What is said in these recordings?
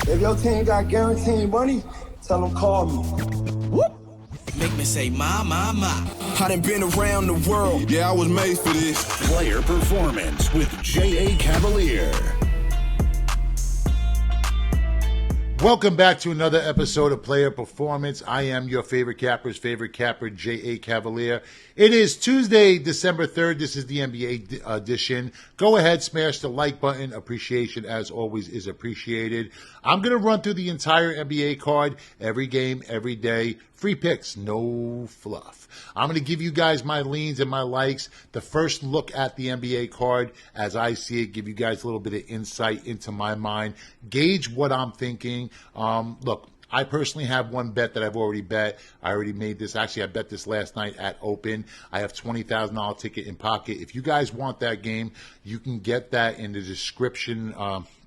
If your team got guaranteed money, tell them call me. Whoop. Make me say, my. I done been around the world. Yeah, I was made for this. Player Performance with J.A. Cavalier. Welcome back to another episode of Player Performance. I am your favorite capper, J.A. Cavalier. It is Tuesday, December 3rd. This is the NBA edition. Go ahead, smash the like button. Appreciation, as always, is appreciated. I'm going to run through the entire NBA card, every game, every day. Free picks, no fluff. I'm going to give you guys my leans and my likes. The first look at the NBA card as I see it, give you guys a little bit of insight into my mind. Gauge what I'm thinking. Look, I personally have one bet that I've already bet. I already made this. Actually, I bet this last night at Open. I have $20,000 ticket in pocket. If you guys want that game, you can get that in the description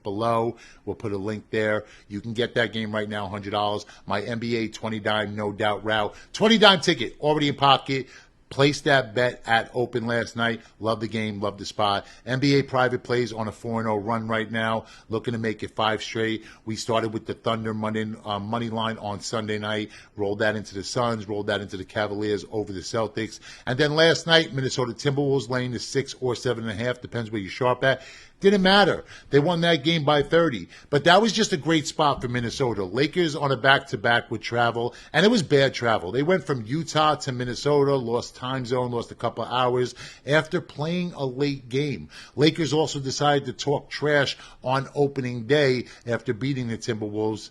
below. We'll put a link there. You can get that game right now, $100. My NBA 20 dime, no doubt route. 20 dime ticket already in pocket. Placed that bet at Open last night. Love the game, love the spot. NBA private plays on a 4-0 run right now. Looking to make it 5 straight. We started with the Thunder money line on Sunday night. Rolled that into the Suns. Rolled that into the Cavaliers over the Celtics. And then last night, Minnesota Timberwolves laying the 6 or 7.5. Depends where you're sharp at. Didn't matter. They won that game by 30. But that was just a great spot for Minnesota. Lakers on a back-to-back with travel, and it was bad travel. They went from Utah to Minnesota, lost time zone, lost a couple of hours after playing a late game. Lakers also decided to talk trash on opening day after beating the Timberwolves.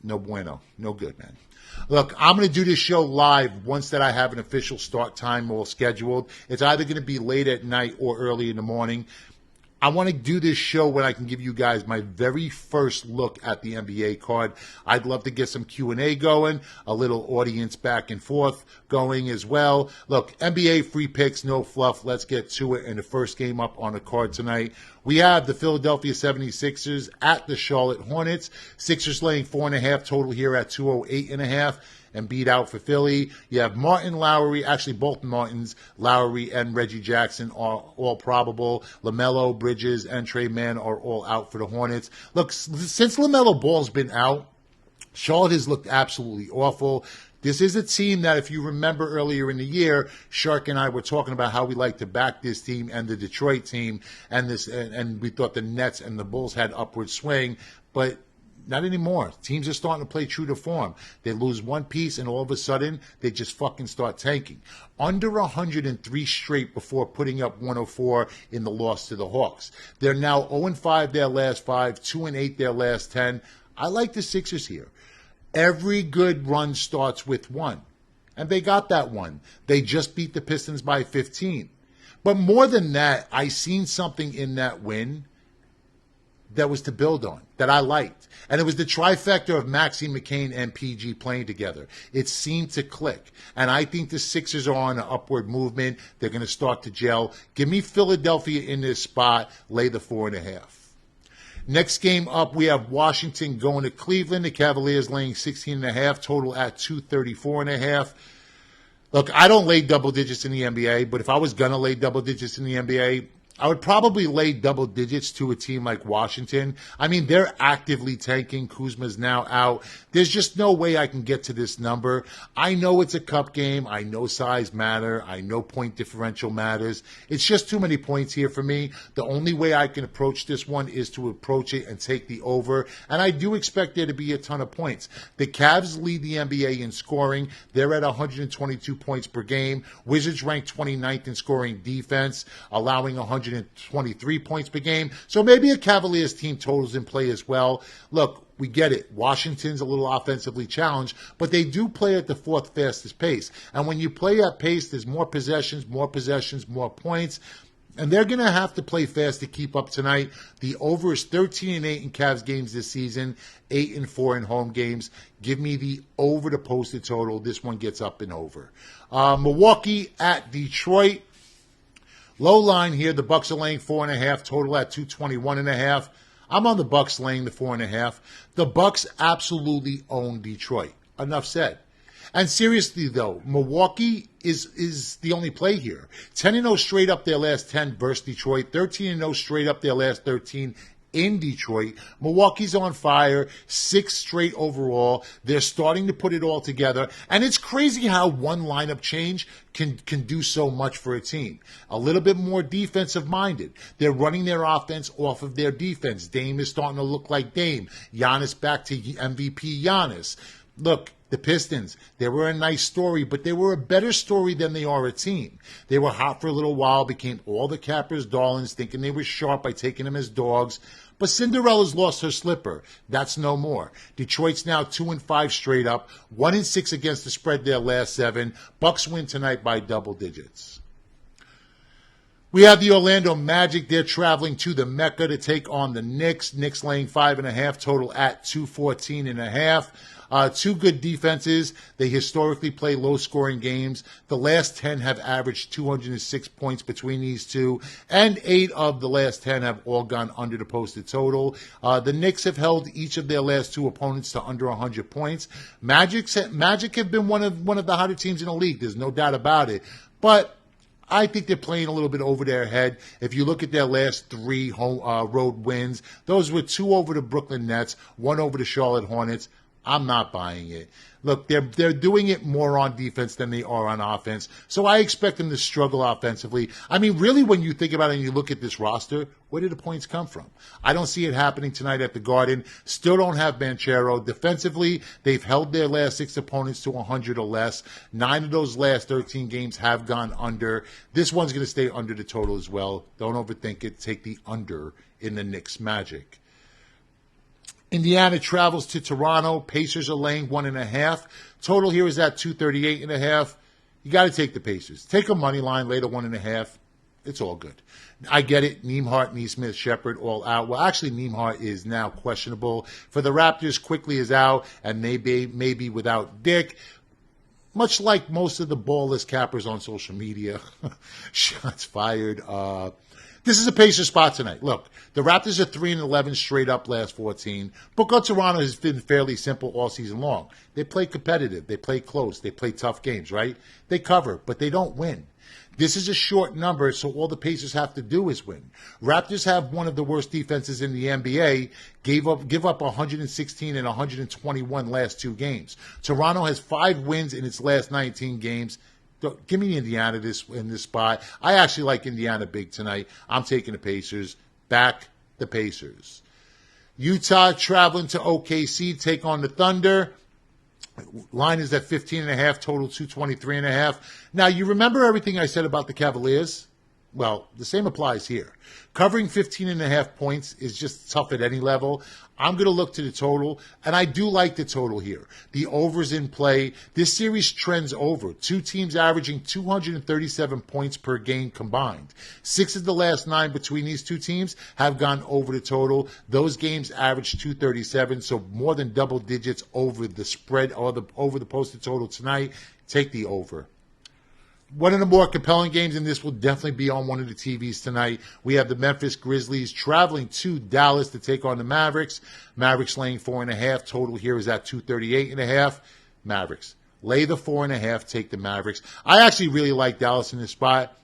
No bueno. No good, man. Look, I'm going to do this show live once that I have an official start time all scheduled. It's either going to be late at night or early in the morning. I want to do this show when I can give you guys my very first look at the NBA card. I'd love to get some Q&A going, a little audience back and forth going as well. Look, NBA free picks, no fluff. Let's get to it. And the first game up on the card tonight, we have the Philadelphia 76ers at the Charlotte Hornets. Sixers laying 4.5 total here at 208.5. And beat out for Philly. You have Martin, Lowry, actually both Martins, Lowry and Reggie Jackson are all probable. LaMelo, Bridges, and Trey Mann are all out for the Hornets. Look, since LaMelo Ball's been out, Charlotte has looked absolutely awful. This is a team that, if you remember earlier in the year, Shark and I were talking about how we like to back this team and the Detroit team, and we thought the Nets and the Bulls had upward swing, but not anymore. Teams are starting to play true to form. They lose one piece, and all of a sudden, they just fucking start tanking. Under 103 straight before putting up 104 in the loss to the Hawks. They're now 0-5 their last 5, 2-8 their last 10. I like the Sixers here. Every good run starts with one. And they got that one. They just beat the Pistons by 15. But more than that, I seen something in that win that was to build on, that I liked. And it was the trifecta of Maxey, McCain, and PG playing together. It seemed to click. And I think the Sixers are on an upward movement. They're going to start to gel. Give me Philadelphia in this spot. Lay the 4.5. Next game up, we have Washington going to Cleveland. The Cavaliers laying 16.5, total at 234.5. Look, I don't lay double digits in the NBA, but if I was going to lay double digits in the NBA, I would probably lay double digits to a team like Washington. I mean, they're actively tanking. Kuzma's now out. There's just no way I can get to this number. I know it's a cup game. I know size matter. I know point differential matters. It's just too many points here for me. The only way I can approach this one is to approach it and take the over. And I do expect there to be a ton of points. The Cavs lead the NBA in scoring. They're at 122 points per game. Wizards rank 29th in scoring defense, allowing 123 points per game. So maybe a Cavaliers team totals in play as well. Look, we get it. Washington's a little offensively challenged, but they do play at the fourth fastest pace. And when you play at pace, there's more possessions, more points. And they're going to have to play fast to keep up tonight. The over is 13-8 in Cavs games this season, 8-4 in home games. Give me the over the posted total. This one gets up and over. Milwaukee at Detroit. Low line here, the Bucks are laying 4.5, total at 221.5. I'm on the Bucks laying the 4.5. The Bucks absolutely own Detroit. Enough said. And seriously, though, Milwaukee is the only play here. 10-0 straight up their last 10 versus Detroit. 13-0 straight up their last 13 in Detroit. Milwaukee's on fire, 6 straight overall. They're starting to put it all together. And it's crazy how one lineup change can do so much for a team. A little bit more defensive minded. They're running their offense off of their defense. Dame is starting to look like Dame. Giannis back to MVP Giannis. Look, the Pistons, they were a nice story, but they were a better story than they are a team. They were hot for a little while, became all the cappers' darlings, thinking they were sharp by taking them as dogs. But Cinderella's lost her slipper. That's no more. Detroit's now 2-5 straight up, 1-6 against the spread their last 7. Bucks win tonight by double digits. We have the Orlando Magic. They're traveling to the Mecca to take on the Knicks. Knicks laying 5.5, total at 214.5. 2 good defenses. They historically play low-scoring games. The last 10 have averaged 206 points between these two, and 8 of the last 10 have all gone under the posted total. The Knicks have held each of their last 2 opponents to under 100 points. Magic have been one of the hotter teams in the league. There's no doubt about it. But I think they're playing a little bit over their head. If you look at their last 3 road wins, those were 2 over the Brooklyn Nets, 1 over the Charlotte Hornets. I'm not buying it. Look, they're doing it more on defense than they are on offense, so I expect them to struggle offensively. I mean, really, when you think about it and you look at this roster, where did the points come from? I don't see it happening tonight at the Garden. Still don't have Banchero. Defensively, they've held their last 6 opponents to 100 or less. 9 of those last 13 games have gone under. This one's going to stay under the total as well. Don't overthink it. Take the under in the Knicks Magic. Indiana travels to Toronto. Pacers are laying 1.5. Total here is at 238.5. You got to take the Pacers. Take a money line, lay the 1.5. It's all good. I get it. Nembhard, Nesmith, Shepherd all out. Well, actually, Nembhard is now questionable. For the Raptors, Quickly is out, and maybe without Dick. Much like most of the ballless cappers on social media. Shots fired. This is a Pacer spot tonight. Look, the Raptors are 3-11 straight up last 14. But Toronto has been fairly simple all season long. They play competitive. They play close. They play tough games, right? They cover, but they don't win. This is a short number, so all the Pacers have to do is win. Raptors have one of the worst defenses in the NBA, give up 116 and 121 last 2 games. Toronto has 5 wins in its last 19 games. Give me Indiana in this spot. I actually like Indiana big tonight. I'm taking the Pacers. Back the Pacers. Utah traveling to OKC, take on the Thunder. Line is at 15.5, total 223.5. Now, you remember everything I said about the Cavaliers? Well, the same applies here. Covering 15.5 points is just tough at any level. I'm going to look to the total, and I do like the total here. The over's in play. This series trends over. 2 teams averaging 237 points per game combined. 6 of the last 9 between these 2 teams have gone over the total. Those games average 237, so more than double digits over the spread or over the posted total tonight. Take the over. One of the more compelling games, and this will definitely be on one of the TVs tonight. We have the Memphis Grizzlies traveling to Dallas to take on the Mavericks. Mavericks laying 4.5. Total here is at 238.5. Mavericks. Lay the 4.5. Take the Mavericks. I actually really like Dallas in this spot.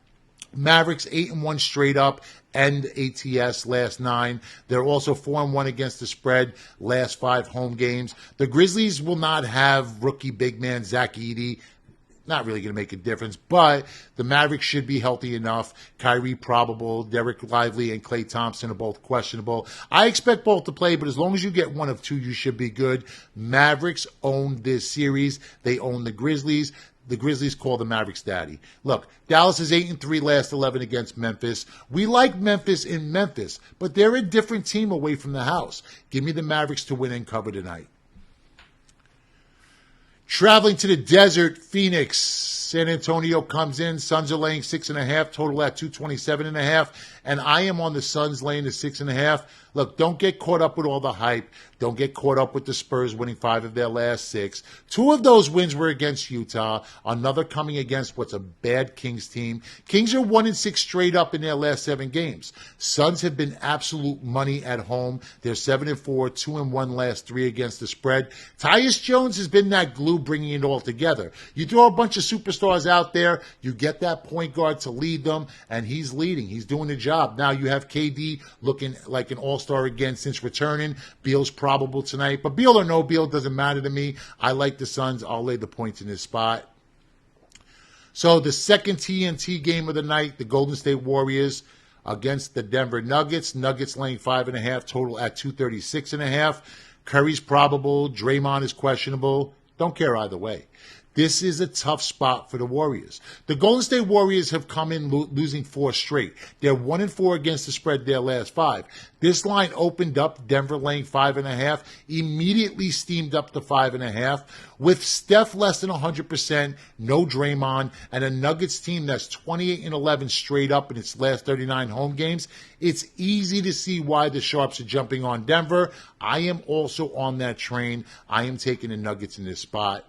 Mavericks 8-1 straight up, end ATS last 9. They're also 4-1 against the spread last 5 home games. The Grizzlies will not have rookie big man Zach Edey. Not really going to make a difference, but the Mavericks should be healthy enough. Kyrie probable, Derek Lively and Klay Thompson are both questionable. I expect both to play, but as long as you get one of 2, you should be good. Mavericks own this series. They own the Grizzlies. The Grizzlies call the Mavericks daddy. Look, Dallas is 8-3 last 11 against Memphis. We like Memphis in Memphis, but they're a different team away from the house. Give me the Mavericks to win and cover tonight. Traveling to the desert, Phoenix. San Antonio comes in. Suns are laying 6.5, total at 227.5. And I am on the Suns laying the 6.5. Look, don't get caught up with all the hype. Don't get caught up with the Spurs winning 5 of their last 6. 2 of those wins were against Utah. Another coming against what's a bad Kings team. Kings are 1-6 straight up in their last 7 games. Suns have been absolute money at home. They're 7-4, 2-1 last 3 against the spread. Tyus Jones has been that glue bringing it all together. You throw a bunch of superstars superstars out there. You get that point guard to lead them, and he's leading. He's doing the job. Now you have KD looking like an all-star again since returning. Beal's probable tonight. But Beal or no Beal, doesn't matter to me. I like the Suns. I'll lay the points in this spot. So the second TNT game of the night, the Golden State Warriors against the Denver Nuggets. Nuggets laying 5.5, total at 236.5. Curry's probable. Draymond is questionable. Don't care either way. This is a tough spot for the Warriors. The Golden State Warriors have come in losing 4 straight. They're 1-4 against the spread their last 5. This line opened up, Denver laying 5.5, immediately steamed up to 5.5. With Steph less than 100%, no Draymond, and a Nuggets team that's 28-11 straight up in its last 39 home games, it's easy to see why the Sharps are jumping on Denver. I am also on that train. I am taking the Nuggets in this spot.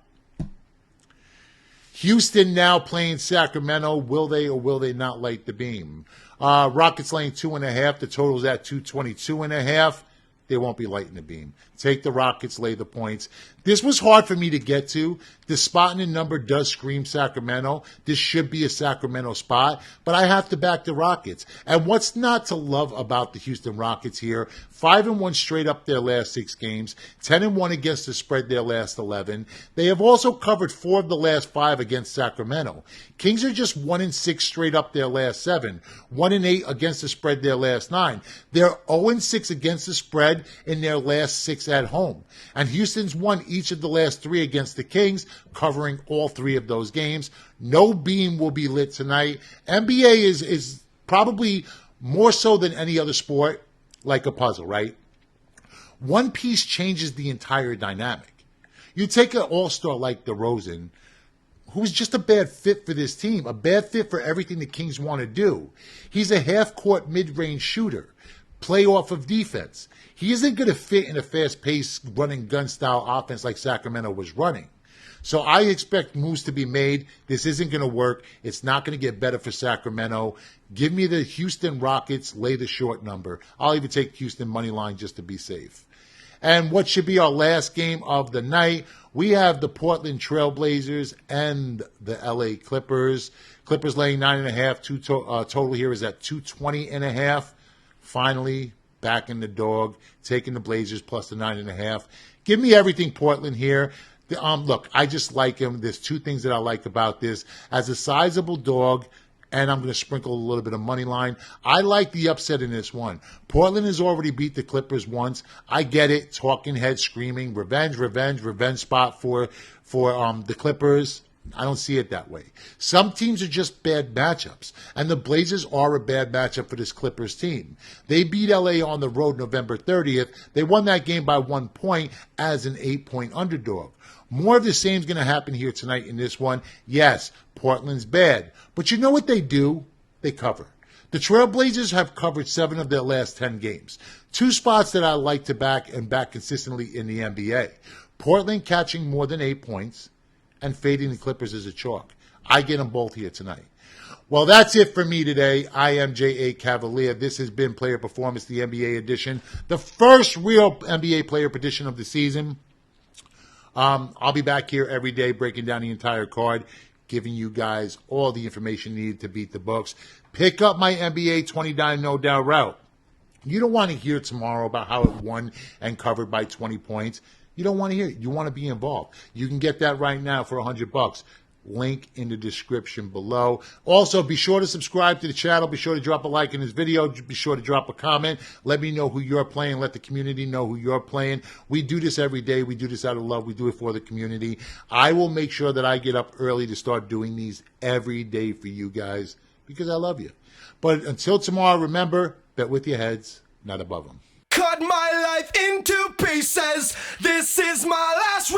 Houston now playing Sacramento. Will they or will they not light the beam? Rockets laying 2.5. The total's at 222.5. They won't be lighting the beam. Take the Rockets, lay the points. This was hard for me to get to. The spot and the number does scream Sacramento. This should be a Sacramento spot, but I have to back the Rockets. And what's not to love about the Houston Rockets here? 5-1 straight up their last 6 games, 10-1 against the spread their last 11. They have also covered 4 of the last 5 against Sacramento. Kings are just 1-6 straight up their last 7, 1-8 against the spread their last 9. They're 0-6 against the spread in their last 6 at home. And Houston's won each of the last 3 against the Kings, covering all 3 of those games. No beam will be lit tonight. NBA is probably more so than any other sport like a puzzle, right? One piece changes the entire dynamic. You take an all-star like DeRozan, who's just a bad fit for this team, a bad fit for everything the Kings want to do. He's a half-court mid-range shooter, play off of defense. He isn't going to fit in a fast-paced run-and-gun style offense like Sacramento was running. So I expect moves to be made. This isn't going to work. It's not going to get better for Sacramento. Give me the Houston Rockets, lay the short number. I'll even take Houston money line just to be safe. And what should be our last game of the night, we have the Portland Trailblazers and the LA Clippers. Clippers laying 9.5. Total here is at 220.5. Finally, back in the dog, taking the Blazers plus the 9.5. Give me everything Portland here. Look, I just like him. There's 2 things that I like about this. As a sizable dog, and I'm going to sprinkle a little bit of money line, I like the upset in this one. Portland has already beat the Clippers once. I get it. Talking heads screaming, revenge spot for the Clippers. I don't see it that way. Some teams are just bad matchups, and the Blazers are a bad matchup for this Clippers team. They beat LA on the road November 30th. They won that game by 1 point as an 8-point underdog. More of the same is going to happen here tonight in this one. Yes, Portland's bad, but you know what they do? They cover. The Trailblazers have covered 7 of their last 10 games. 2 spots that I like to back and back consistently in the NBA. Portland catching more than 8 points and fading the Clippers as a chalk. I get them both here tonight. Well, that's it for me today. I am J.A. Cavalier. This has been Player Performance, the NBA edition, the first real NBA player edition of the season. I'll be back here every day breaking down the entire card, giving you guys all the information needed to beat the books. Pick up my NBA 20-dime no doubt route. You don't want to hear tomorrow about how it won and covered by 20 points. You don't want to hear it. You want to be involved. You can get that right now for $100. Link in the description below. Also, be sure to subscribe to the channel. Be sure to drop a like in this video. Be sure to drop a comment. Let me know who you're playing. Let the community know who you're playing. We do this every day. We do this out of love. We do it for the community. I will make sure that I get up early to start doing these every day for you guys because I love you. But until tomorrow, remember, bet with your heads, not above them. Cut my life into pieces. This is my last